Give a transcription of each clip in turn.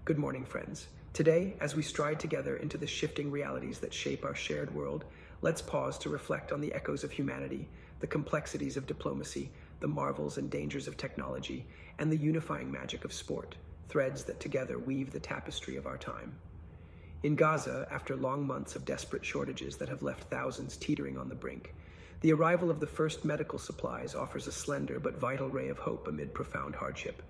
Good morning, friends. Today, as we stride together into the shifting realities that shape our shared world, let's pause to reflect on the echoes of humanity, the complexities of diplomacy, the marvels and dangers of technology, and the unifying magic of sport, threads that together weave the tapestry of our time. In Gaza, after long months of desperate shortages that have left thousands teetering on the brink, the arrival of the first medical supplies offers a slender but vital ray of hope amid profound hardship.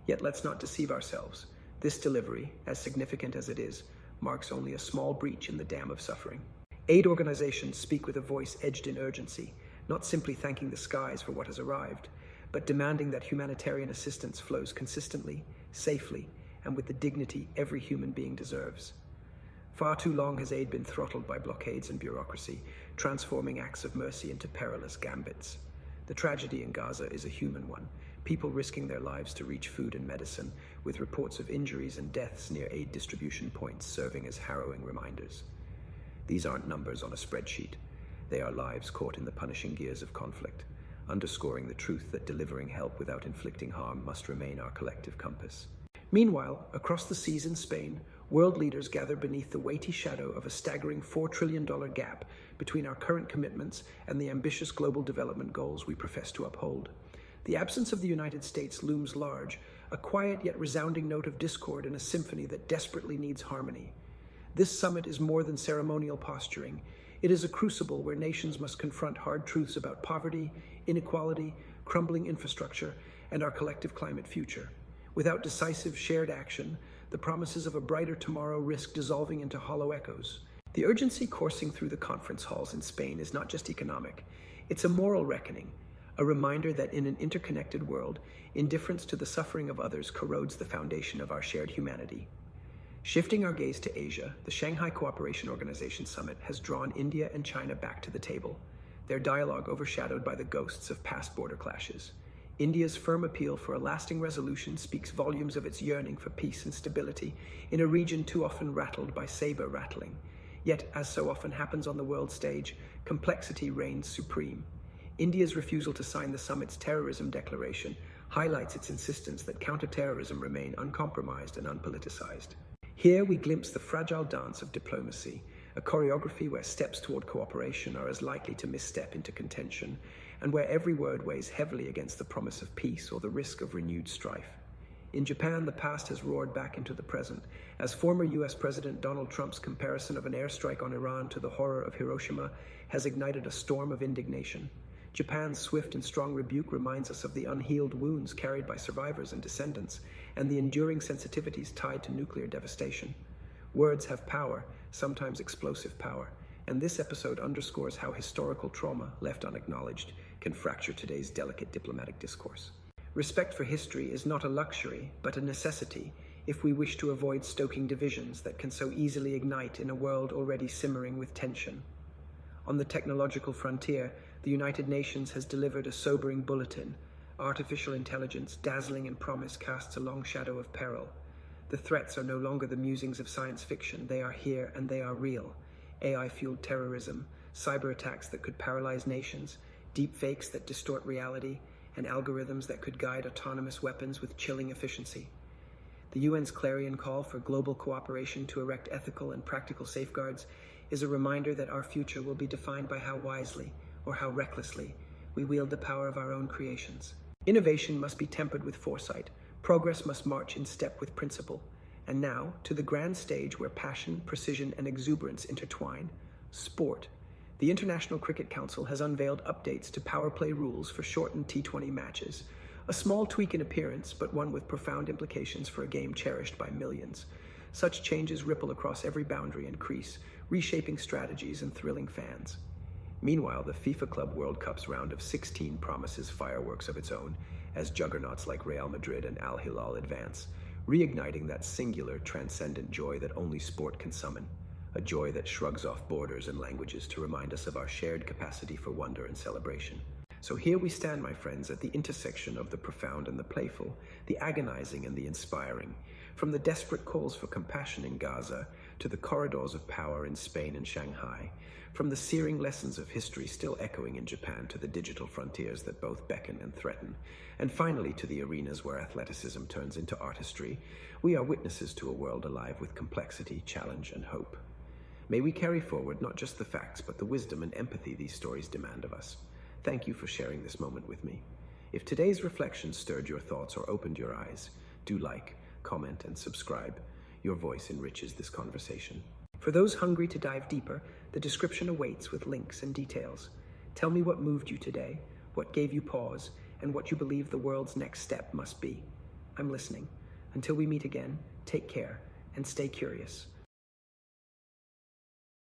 Yet let's not deceive ourselves. This delivery, as significant as it is, marks only a small breach in the dam of suffering. Aid organizations speak with a voice edged in urgency, not simply thanking the skies for what has arrived, but demanding that humanitarian assistance flows consistently, safely, and with the dignity every human being deserves. Far too long has aid been throttled by blockades and bureaucracy, transforming acts of mercy into perilous gambits. The tragedy in Gaza is a human one, people risking their lives to reach food and medicine, with reports of injuries and deaths near aid distribution points serving as harrowing reminders. These aren't numbers on a spreadsheet. They are lives caught in the punishing gears of conflict, underscoring the truth that delivering help without inflicting harm must remain our collective compass. Meanwhile, across the seas in Spain, world leaders gather beneath the weighty shadow of a staggering $4 trillion gap between our current commitments and the ambitious global development goals we profess to uphold. The absence of the United States looms large, a quiet yet resounding note of discord in a symphony that desperately needs harmony. This summit is more than ceremonial posturing. It is a crucible where nations must confront hard truths about poverty, inequality, crumbling infrastructure, and our collective climate future. Without decisive shared action, the promises of a brighter tomorrow risk dissolving into hollow echoes. The urgency coursing through the conference halls in Spain is not just economic, it's a moral reckoning, a reminder that in an interconnected world, indifference to the suffering of others corrodes the foundation of our shared humanity. Shifting our gaze to Asia, the Shanghai Cooperation Organization Summit has drawn India and China back to the table, their dialogue overshadowed by the ghosts of past border clashes. India's firm appeal for a lasting resolution speaks volumes of its yearning for peace and stability in a region too often rattled by saber rattling. Yet, as so often happens on the world stage, complexity reigns supreme. India's refusal to sign the summit's terrorism declaration highlights its insistence that counterterrorism remain uncompromised and unpoliticized. Here we glimpse the fragile dance of diplomacy, a choreography where steps toward cooperation are as likely to misstep into contention, and where every word weighs heavily against the promise of peace or the risk of renewed strife. In Japan, the past has roared back into the present, as former US President Donald Trump's comparison of an airstrike on Iran to the horror of Hiroshima has ignited a storm of indignation. Japan's swift and strong rebuke reminds us of the unhealed wounds carried by survivors and descendants, and the enduring sensitivities tied to nuclear devastation. Words have power, sometimes explosive power, and this episode underscores how historical trauma, left unacknowledged, can fracture today's delicate diplomatic discourse. Respect for history is not a luxury, but a necessity, if we wish to avoid stoking divisions that can so easily ignite in a world already simmering with tension. On the technological frontier, the United Nations has delivered a sobering bulletin. Artificial intelligence, dazzling in promise, casts a long shadow of peril. The threats are no longer the musings of science fiction. They are here and they are real. AI-fueled terrorism, cyber attacks that could paralyze nations, deepfakes that distort reality, and algorithms that could guide autonomous weapons with chilling efficiency. The UN's clarion call for global cooperation to erect ethical and practical safeguards is a reminder that our future will be defined by how wisely, or how recklessly, we wield the power of our own creations. Innovation must be tempered with foresight. Progress must march in step with principle. And now, to the grand stage where passion, precision, and exuberance intertwine, sport. The International Cricket Council has unveiled updates to power play rules for shortened T20 matches. A small tweak in appearance, but one with profound implications for a game cherished by millions. Such changes ripple across every boundary and crease, reshaping strategies and thrilling fans. Meanwhile, the FIFA Club World Cup's round of 16 promises fireworks of its own, as juggernauts like Real Madrid and Al Hilal advance, reigniting that singular, transcendent joy that only sport can summon. A joy that shrugs off borders and languages to remind us of our shared capacity for wonder and celebration. So here we stand, my friends, at the intersection of the profound and the playful, the agonizing and the inspiring. From the desperate calls for compassion in Gaza to the corridors of power in Spain and Shanghai, from the searing lessons of history still echoing in Japan to the digital frontiers that both beckon and threaten, and finally to the arenas where athleticism turns into artistry, we are witnesses to a world alive with complexity, challenge, and hope. May we carry forward not just the facts, but the wisdom and empathy these stories demand of us. Thank you for sharing this moment with me. If today's reflection stirred your thoughts or opened your eyes, do like, comment, and subscribe. Your voice enriches this conversation. For those hungry to dive deeper, the description awaits with links and details. Tell me what moved you today, what gave you pause, and what you believe the world's next step must be. I'm listening. Until we meet again, take care and stay curious.